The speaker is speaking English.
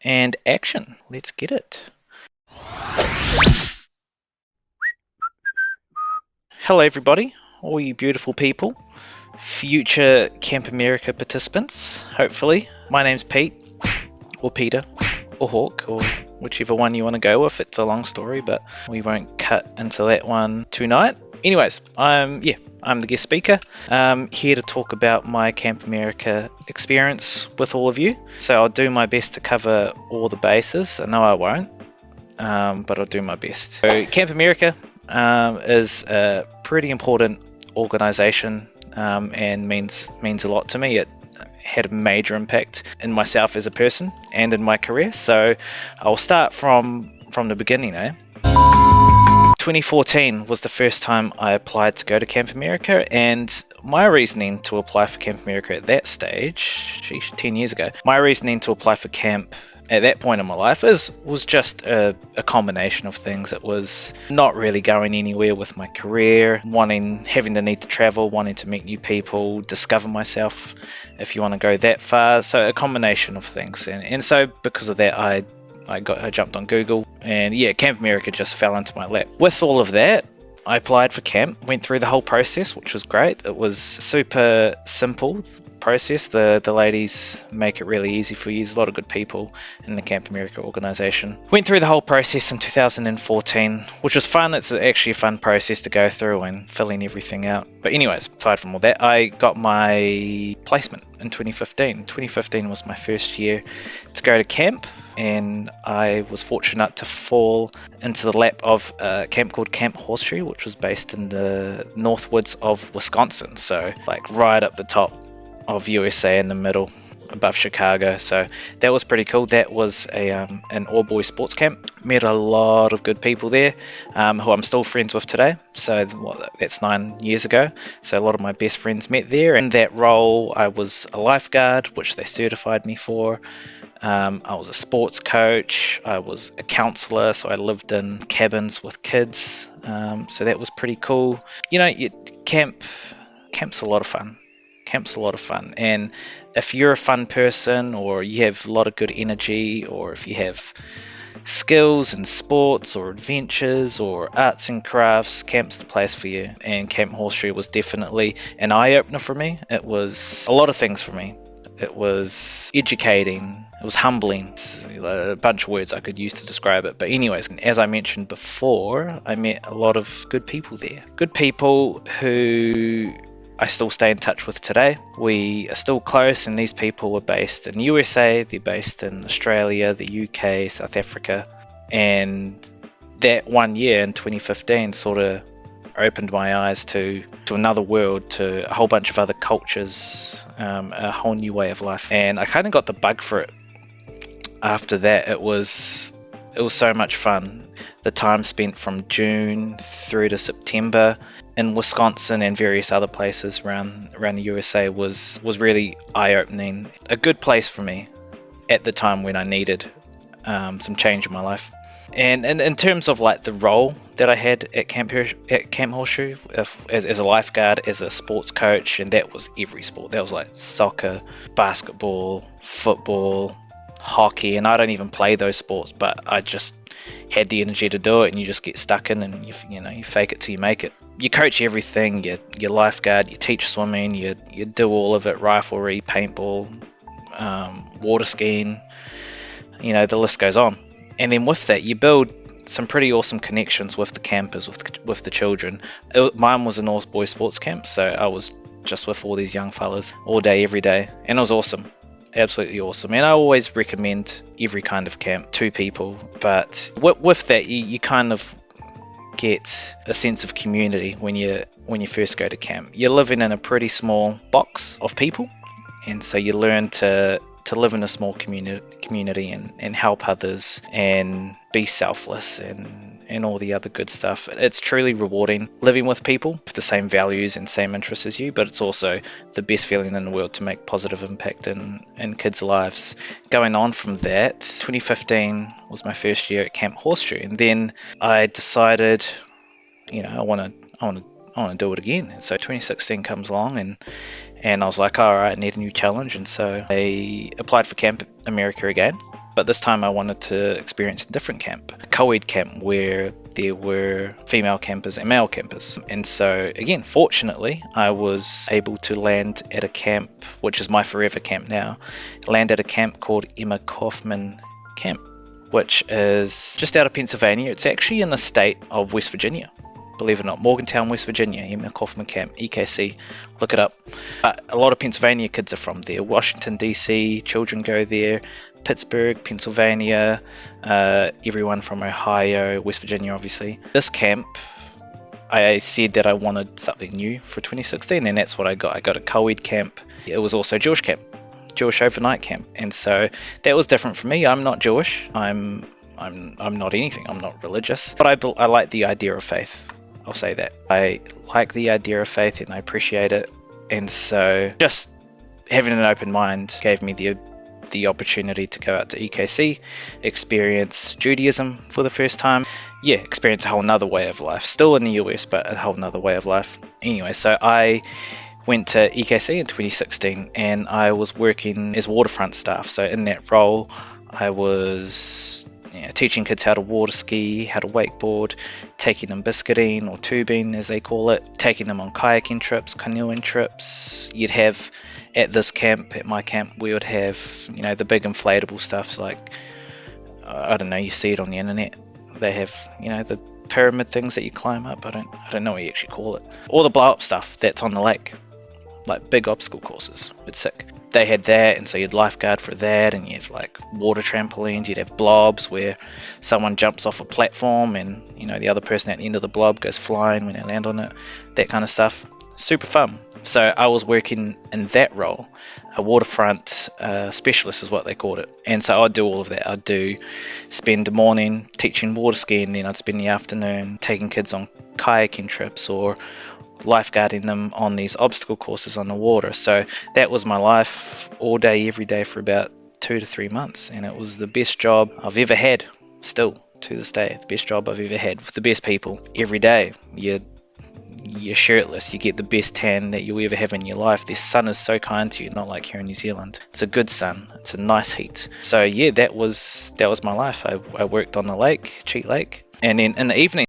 and action. Let's get it. Hello everybody, all you beautiful people, future Camp America participants, hopefully. My name's Pete, or Peter, or Hawk, or whichever one you want to go with. It's a long story, but we won't cut into that one tonight. Anyways, I'm the guest speaker. I'm here to talk about my Camp America experience with all of you. So I'll do my best to cover all the bases. I know I won't, but I'll do my best. So Camp America is a pretty important organisation and means a lot to me. It had a major impact in myself as a person and in my career. So I'll start from the beginning. 2014 was the first time I applied to go to Camp America, and my reasoning to apply for Camp America at that stage, 10 years ago, my reasoning to apply for camp at that point in my life was just a combination of things. It was not really going anywhere with my career, having the need to travel, wanting to meet new people, discover myself, if you want to go that far. So a combination of things, and so because of that, I jumped on Google, and Camp America just fell into my lap. With all of that, I applied for camp, went through the whole process, which was great. It was super simple process. The ladies make it really easy for you. There's a lot of good people in the Camp America organization. Went through the whole process in 2014, which was fun. It's actually a fun process to go through and filling everything out. But anyways, aside from all that, I got my placement in 2015. 2015 was my first year to go to camp, and I was fortunate to fall into the lap of a camp called Camp Horseshoe, which was based in the northwoods of Wisconsin, so like right up the top of USA in the middle, above Chicago. So that was pretty cool. That was an all-boys sports camp. Met a lot of good people there, who I'm still friends with today. So that's 9 years ago. So a lot of my best friends met there. In that role, I was a lifeguard, which they certified me for. I was a sports coach. I was a counselor, so I lived in cabins with kids. So that was pretty cool. Camp's a lot of fun. Camp's a lot of fun, and if you're a fun person, or you have a lot of good energy, or if you have skills in sports or adventures or arts and crafts, camp's the place for you. And Camp Horseshoe was definitely an eye-opener for me. It was a lot of things for me. It was educating, it was humbling, a bunch of words I could use to describe it. But anyways, as I mentioned before, I met a lot of good people there. Good people who I still stay in touch with today. We are still close, and these people were based in USA, they're based in Australia, the UK, South Africa. And that 1 year in 2015 sort of opened my eyes to another world, to a whole bunch of other cultures, a whole new way of life. And I kind of got the bug for it. After that, it was so much fun. The time spent from June through to September in Wisconsin and various other places around the USA was really eye-opening. A good place for me at the time when I needed some change in my life. And in terms of like the role that I had at Camp Horseshoe, as a lifeguard, as a sports coach, and that was every sport. That was like soccer, basketball, football, hockey, and I don't even play those sports, but I just had the energy to do it, and you just get stuck in, and you fake it till you make it. You coach everything, you lifeguard, you teach swimming, you do all of it, riflery, paintball, water skiing, the list goes on. And then with that, you build some pretty awesome connections with the campers, with the children. Mine was an all-boys sports camp, so I was just with all these young fellas all day, every day, and it was awesome. Absolutely awesome. And I always recommend every kind of camp to people, but with that, you kind of get a sense of community when you first go to camp. You're living in a pretty small box of people, and so you learn to live in a small community and help others and be selfless and all the other good stuff. It's truly rewarding living with people with the same values and same interests as you, but it's also the best feeling in the world to make positive impact in kids' lives. Going on from that, 2015 was my first year at Camp Horseshoe, and then I decided, I want to do it again. And so 2016 comes along, and I was like, all right, I need a new challenge. And so I applied for Camp America again. But this time I wanted to experience a different camp, a co-ed camp where there were female campers and male campers. And so again, fortunately, I was able to land at a camp, which is my forever camp now, land at a camp called Emma Kaufman Camp, which is just out of Pennsylvania. It's actually in the state of West Virginia. Believe it or not, Morgantown, West Virginia, Emma Kaufman Camp, EKC, look it up. A lot of Pennsylvania kids are from there. Washington, D.C., children go there. Pittsburgh, Pennsylvania, everyone from Ohio, West Virginia, obviously. This camp, I said that I wanted something new for 2016, and that's what I got. I got a co-ed camp. It was also a Jewish camp, Jewish overnight camp, and so that was different for me. I'm not Jewish. I'm not anything. I'm not religious, but I like the idea of faith. I'll say that. I like the idea of faith and I appreciate it, and so just having an open mind gave me the opportunity to go out to EKC, experience Judaism for the first time. Yeah, experience a whole nother way of life. Still in the US, but a whole nother way of life. Anyway, so I went to EKC in 2016 and I was working as waterfront staff. So in that role, I was teaching kids how to water ski, how to wakeboard, taking them biscuiting or tubing as they call it, taking them on kayaking trips, canoeing trips. You'd have at this camp, at my camp, we would have the big inflatable stuff like I don't know, you see it on the internet. They have the pyramid things that you climb up. I don't know what you actually call it. Or the blow up stuff that's on the lake, like big obstacle courses. It's sick. They had that, and so you'd lifeguard for that, and you'd have like water trampolines. You'd have blobs where someone jumps off a platform and the other person at the end of the blob goes flying when they land on it. That kind of stuff. Super fun. So I was working in that role, a waterfront specialist is what they called it. And so I'd do all of that. I'd spend the morning teaching water skiing, then I'd spend the afternoon taking kids on kayaking trips or lifeguarding them on these obstacle courses on the water. So that was my life all day, every day for about 2 to 3 months. And it was the best job I've ever had, still to this day, the best job I've ever had with the best people. Every day, you're shirtless, you get the best tan that you'll ever have in your life. The sun is so kind to you, not like here in New Zealand. It's a good sun, it's a nice heat. So yeah, that was my life. I worked on the lake, Cheat Lake, and then in the evening